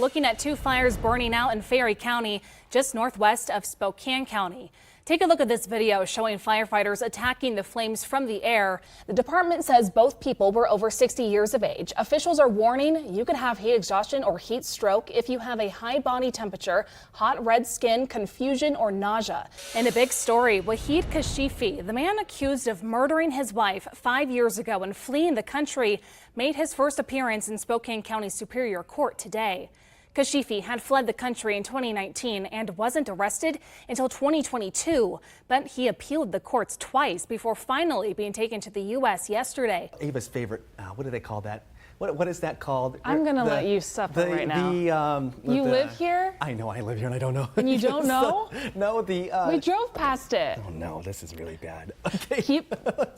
looking at two fires burning out in Ferry County, just northwest of Spokane County. Take a look at this video showing firefighters attacking the flames from the air. The department says both people were over 60 years of age. Officials are warning you could have heat exhaustion or heat stroke if you have a high body temperature, hot red skin, confusion, or nausea. In a big story, Wahid Kashifi, the man accused of murdering his wife 5 years ago and fleeing the country, made his first appearance in Spokane County Superior Court today. Kashifi had fled the country in 2019 and wasn't arrested until 2022, but he appealed the courts twice before finally being taken to the U.S. yesterday. Ava's favorite, what do they call that? What is that called? I'm going to let you suffer right now. You live here? I know I live here and I don't know. And you don't know? No, we drove past it. Oh no, this is really bad. Okay.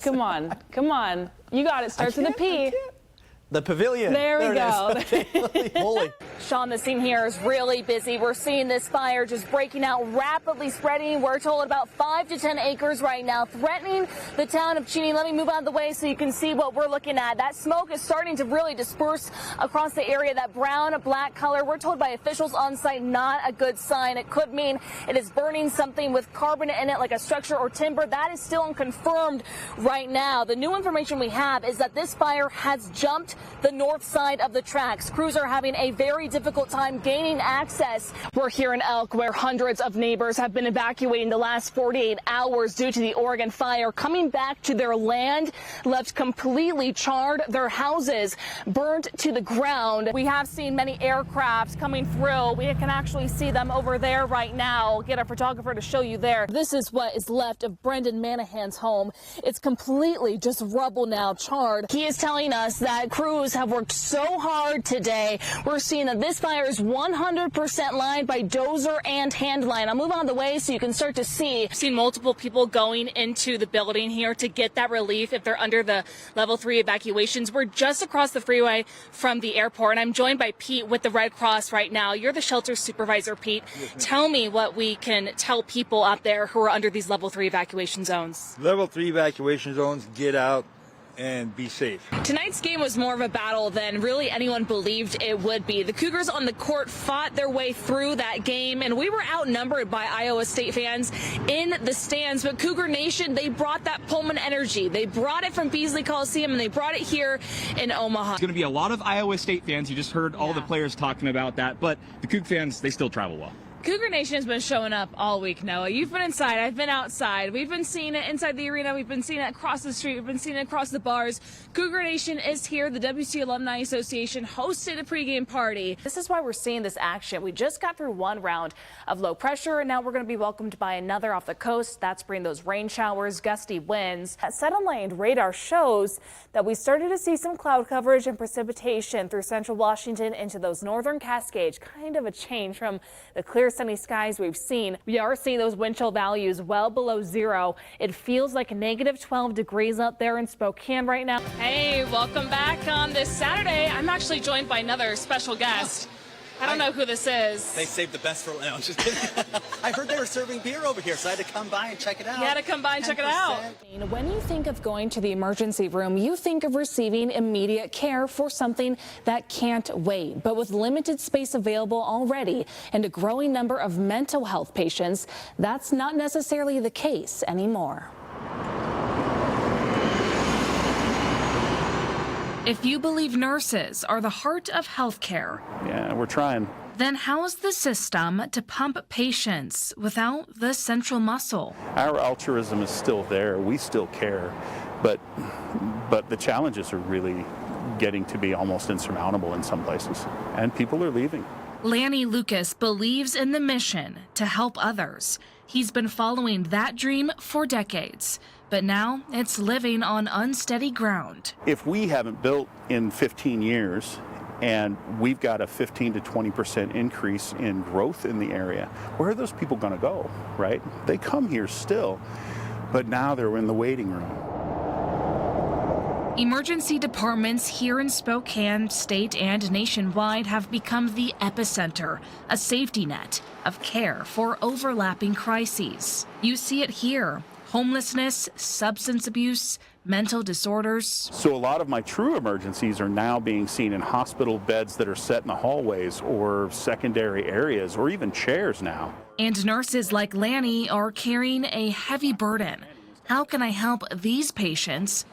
Come on. You got it. Starts with a P. The pavilion. There we go. Holy. Sean, the scene here is really busy. We're seeing this fire just breaking out, rapidly spreading. We're told about 5 to 10 acres right now, threatening the town of Cheney. Let me move out of the way so you can see what we're looking at. That smoke is starting to really disperse across the area, that brown, black color. We're told by officials on site, not a good sign. It could mean it is burning something with carbon in it, like a structure or timber. That is still unconfirmed right now. The new information we have is that this fire has jumped the north side of the tracks. Crews are having a very difficult time gaining access. We're here in Elk, where hundreds of neighbors have been evacuating the last 48 hours due to the Oregon fire, coming back to their land, left completely charred, their houses burnt to the ground. We have seen many aircrafts coming through. We can actually see them over there right now. I'll get a photographer to show you there. This is what is left of Brendan Manahan's home. It's completely just rubble now, charred. He is telling us that crews have worked so hard today. We're seeing that this fire is 100% lined by dozer and hand line. I'll move on the way so you can start to see. I've seen multiple people going into the building here to get that relief if they're under the level 3 evacuations. We're just across the freeway from the airport, and I'm joined by Pete with the Red Cross right now. You're the shelter supervisor, Pete. Tell me what we can tell people out there who are under these level 3 evacuation zones. Level 3 evacuation zones, get out and be safe. Tonight's game was more of a battle than really anyone believed it would be. The Cougars on the court fought their way through that game, and we were outnumbered by Iowa State fans in the stands. But Cougar Nation, they brought that Pullman energy. They brought it from Beasley Coliseum, and they brought it here in Omaha. There's going to be a lot of Iowa State fans. You just heard all the players talking about that, but the Coug fans, they still travel well. Cougar Nation has been showing up all week, Noah. You've been inside. I've been outside. We've been seeing it inside the arena. We've been seeing it across the street. We've been seeing it across the bars. Cougar Nation is here. The WC Alumni Association hosted a pregame party. This is why we're seeing this action. We just got through one round of low pressure, and now we're going to be welcomed by another off the coast. That's bringing those rain showers, gusty winds. That satellite radar shows that we started to see some cloud coverage and precipitation through central Washington into those northern Cascades. Kind of a change from the clear sunny skies we've seen. We are seeing those wind chill values well below zero. It feels like negative 12 degrees up there in Spokane right now. Hey, welcome back on this Saturday. I'm actually joined by another special guest. I don't know who this is. They saved the best for... No, I'm just kidding. I heard they were serving beer over here, so I had to come by and check it out. You had to come by and check it out. When you think of going to the emergency room, you think of receiving immediate care for something that can't wait. But with limited space available already and a growing number of mental health patients, that's not necessarily the case anymore. If you believe nurses are the heart of healthcare, yeah, we're trying. Then how's the system to pump patients without the central muscle? Our altruism is still there. We still care, but the challenges are really getting to be almost insurmountable in some places, and people are leaving. Lanny Lucas believes in the mission to help others. He's been following that dream for decades, but now it's living on unsteady ground. If we haven't built in 15 years and we've got a 15 to 20% increase in growth in the area, where are those people going to go, right? They come here still, but now they're in the waiting room. Emergency departments here in Spokane, state and nationwide, have become the epicenter, a safety net of care for overlapping crises. You see it here: homelessness, substance abuse, mental disorders. So a lot of my true emergencies are now being seen in hospital beds that are set in the hallways or secondary areas or even chairs now. And nurses like Lanny are carrying a heavy burden. How can I help these patients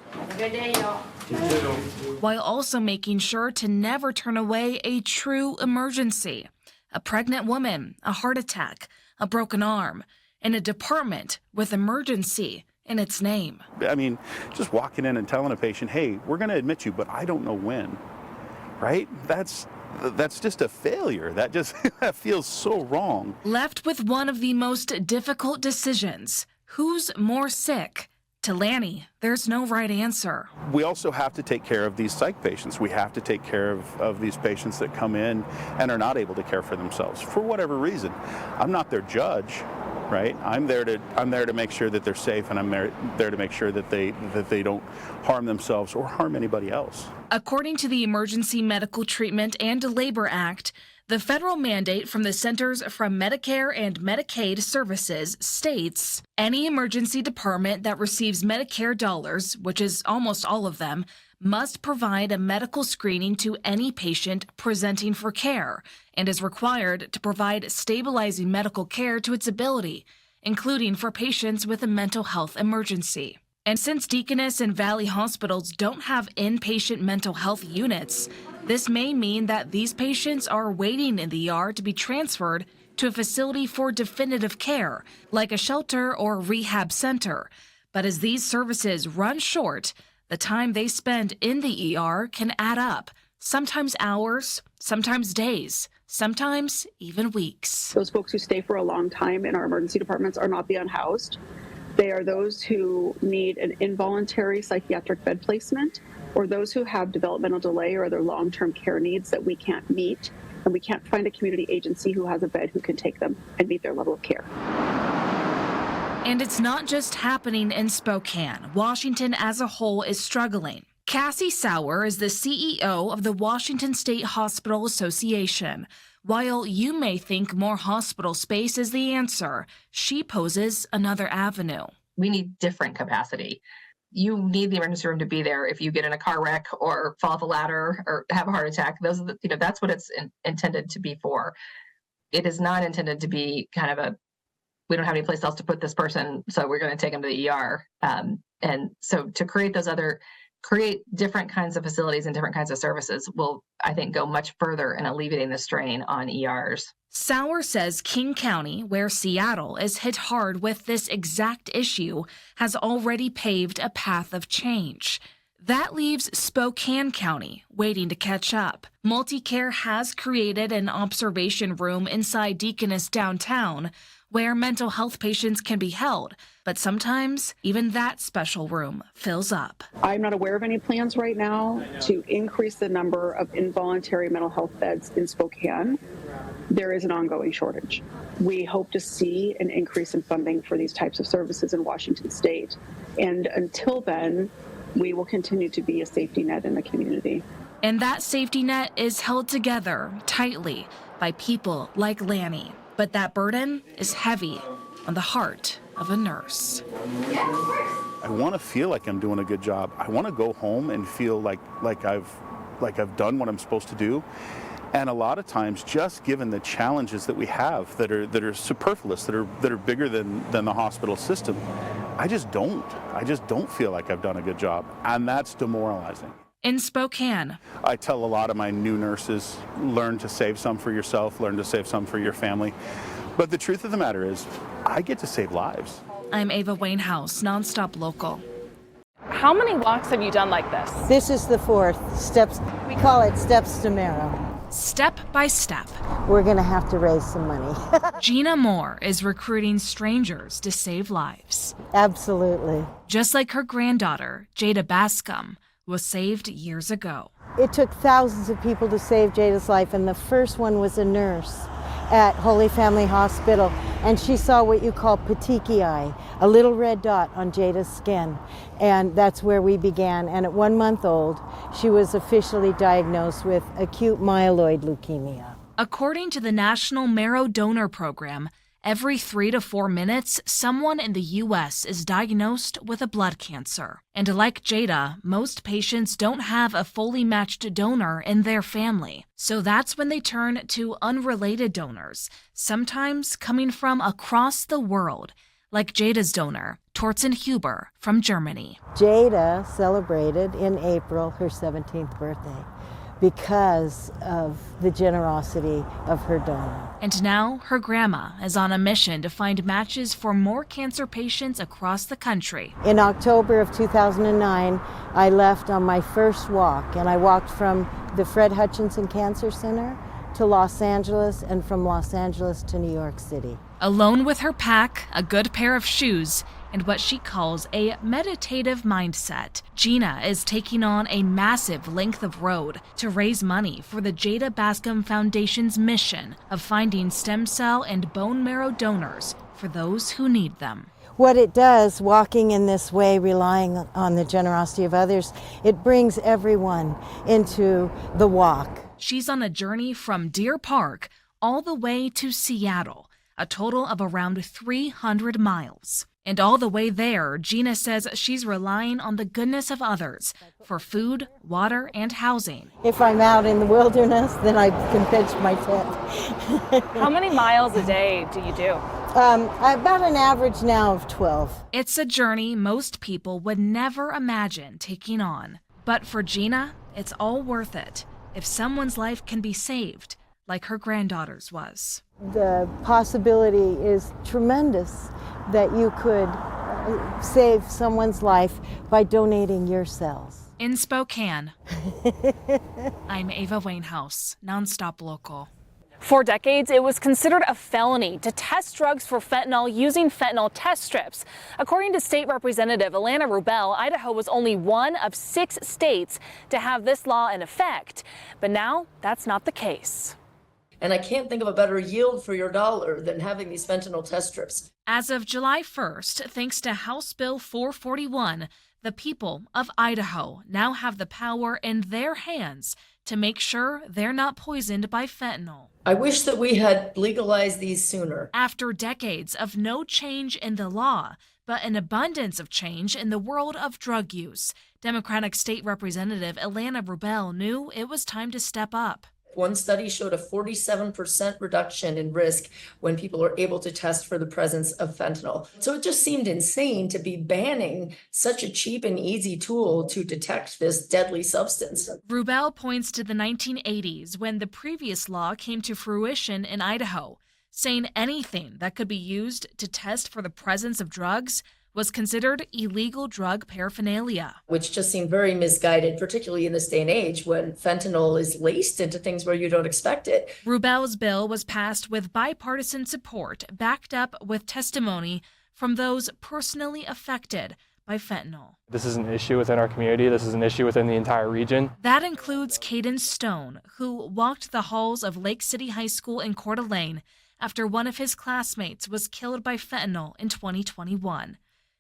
while also making sure to never turn away a true emergency? A pregnant woman, a heart attack, a broken arm, in a department with emergency in its name. I mean, just walking in and telling a patient, hey, we're going to admit you, but I don't know when, right? That's just a failure. That feels so wrong. Left with one of the most difficult decisions. Who's more sick? To Lanny, there's no right answer. We also have to take care of these psych patients. We have to take care of these patients that come in and are not able to care for themselves for whatever reason. I'm not their judge, right? I'm there to make sure that they're safe, and I'm there to make sure that they don't harm themselves or harm anybody else. According to the Emergency Medical Treatment and Labor Act, the federal mandate from the Centers for Medicare and Medicaid Services states any emergency department that receives Medicare dollars, which is almost all of them, must provide a medical screening to any patient presenting for care and is required to provide stabilizing medical care to its ability, including for patients with a mental health emergency. And since Deaconess and Valley hospitals don't have inpatient mental health units, this may mean that these patients are waiting in the ER to be transferred to a facility for definitive care, like a shelter or rehab center. But as these services run short, the time they spend in the ER can add up, sometimes hours, sometimes days, sometimes even weeks. Those folks who stay for a long time in our emergency departments are not the unhoused. They are those who need an involuntary psychiatric bed placement, or those who have developmental delay or other long-term care needs that we can't meet, and we can't find a community agency who has a bed who can take them and meet their level of care. And it's not just happening in Spokane. Washington as a whole is struggling. Cassie Sauer is the CEO of the Washington State Hospital Association. While you may think more hospital space is the answer, she poses another avenue. We need different capacity. You need the emergency room to be there if you get in a car wreck or fall off a ladder or have a heart attack. Those are that's what it's intended to be for. It is not intended to be kind of we don't have any place else to put this person, so we're going to take them to the ER. And so to create different kinds of facilities and different kinds of services will, I think, go much further in alleviating the strain on ERs. Sauer says King County, where Seattle is hit hard with this exact issue, has already paved a path of change. That leaves Spokane County waiting to catch up. Multicare has created an observation room inside Deaconess downtown where mental health patients can be held, but sometimes even that special room fills up. I'm not aware of any plans right now to increase the number of involuntary mental health beds in Spokane. There is an ongoing shortage. We hope to see an increase in funding for these types of services in Washington State. And until then, we will continue to be a safety net in the community. And that safety net is held together tightly by people like Lanny. But that burden is heavy on the heart of a nurse. I want to feel like I'm doing a good job. I want to go home and feel like I've done what I'm supposed to do. And a lot of times, just given the challenges that we have that are superfluous, that are bigger than the hospital system, I just don't feel like I've done a good job. And that's demoralizing. In Spokane, I tell a lot of my new nurses, learn to save some for yourself, learn to save some for your family. But the truth of the matter is, I get to save lives. I'm Ava Wainhouse, Nonstop Local. How many walks have you done like this? This is the fourth. We call it Steps to Marrow. Step by step. We're going to have to raise some money. Gina Moore is recruiting strangers to save lives. Absolutely. Just like her granddaughter, Jada Bascom, was saved years ago. It took thousands of people to save Jada's life, and the first one was a nurse at Holy Family Hospital, and she saw what you call petechiae, a little red dot on Jada's skin, and that's where we began. And at 1 month old, she was officially diagnosed with acute myeloid leukemia. According to the National Marrow Donor Program, Every 3 to 4 minutes, someone in the U.S. is diagnosed with a blood cancer. And like Jada, most patients don't have a fully matched donor in their family. So that's when they turn to unrelated donors, sometimes coming from across the world, like Jada's donor, Torsten Huber from Germany. Jada celebrated in April her 17th birthday because of the generosity of her donor. And now her grandma is on a mission to find matches for more cancer patients across the country. In October of 2009, I left on my first walk, and I walked from the Fred Hutchinson Cancer Center to Los Angeles, and from Los Angeles to New York City. Alone with her pack, a good pair of shoes, and what she calls a meditative mindset, Gina is taking on a massive length of road to raise money for the Jada Bascom Foundation's mission of finding stem cell and bone marrow donors for those who need them. What it does, walking in this way, relying on the generosity of others, it brings everyone into the walk. She's on a journey from Deer Park all the way to Seattle, a total of around 300 miles. And all the way there, Gina says she's relying on the goodness of others for food, water, and housing. If I'm out in the wilderness, then I can pitch my tent. How many miles a day do you do? About an average now of 12. It's a journey most people would never imagine taking on. But for Gina, it's all worth it if someone's life can be saved, like her granddaughter's was. The possibility is tremendous that you could save someone's life by donating your cells. In Spokane, I'm Ava Wainhouse, Nonstop Local. For decades, it was considered a felony to test drugs for fentanyl using fentanyl test strips. According to State Representative Alana Rubel, Idaho was only one of 6 states to have this law in effect. But now, that's not the case. And I can't think of a better yield for your dollar than having these fentanyl test strips. As of July 1st, thanks to House Bill 441, the people of Idaho now have the power in their hands to make sure they're not poisoned by fentanyl. I wish that we had legalized these sooner. After decades of no change in the law, but an abundance of change in the world of drug use, Democratic State Representative Alana Rubel knew it was time to step up. One study showed a 47% reduction in risk when people are able to test for the presence of fentanyl. So it just seemed insane to be banning such a cheap and easy tool to detect this deadly substance. Rubel points to the 1980s when the previous law came to fruition in Idaho, saying anything that could be used to test for the presence of drugs was considered illegal drug paraphernalia. Which just seemed very misguided, particularly in this day and age when fentanyl is laced into things where you don't expect it. Rubel's bill was passed with bipartisan support, backed up with testimony from those personally affected by fentanyl. This is an issue within our community. This is an issue within the entire region. That includes Caden Stone, who walked the halls of Lake City High School in Coeur d'Alene after one of his classmates was killed by fentanyl in 2021.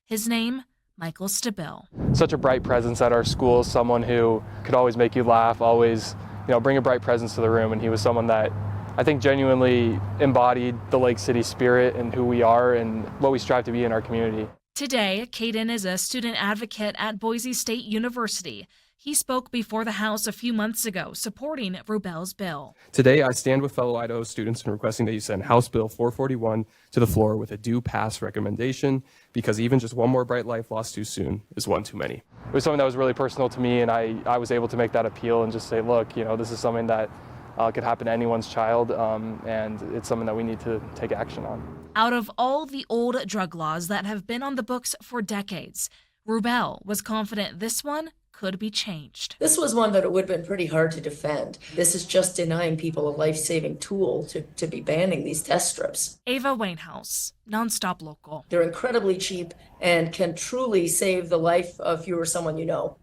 His name, Michael Stabil. Such a bright presence at our school, someone who could always make you laugh, always, bring a bright presence to the room. And he was someone that I think genuinely embodied the Lake City spirit and who we are and what we strive to be in our community. Today, Caden is a student advocate at Boise State University. He spoke before the House a few months ago, supporting Rubel's bill. Today, I stand with fellow Idaho students in requesting that you send House Bill 441 to the floor with a due pass recommendation, because even just one more bright life lost too soon is one too many. It was something that was really personal to me, and I was able to make that appeal and just say, look, this is something that could happen to anyone's child, and it's something that we need to take action on. Out of all the old drug laws that have been on the books for decades, Rubel was confident this one could be changed. This was one that it would have been pretty hard to defend. This is just denying people a life-saving tool to be banning these test strips. Ava Wainhouse, Nonstop Local. They're incredibly cheap and can truly save the life of you or someone you know.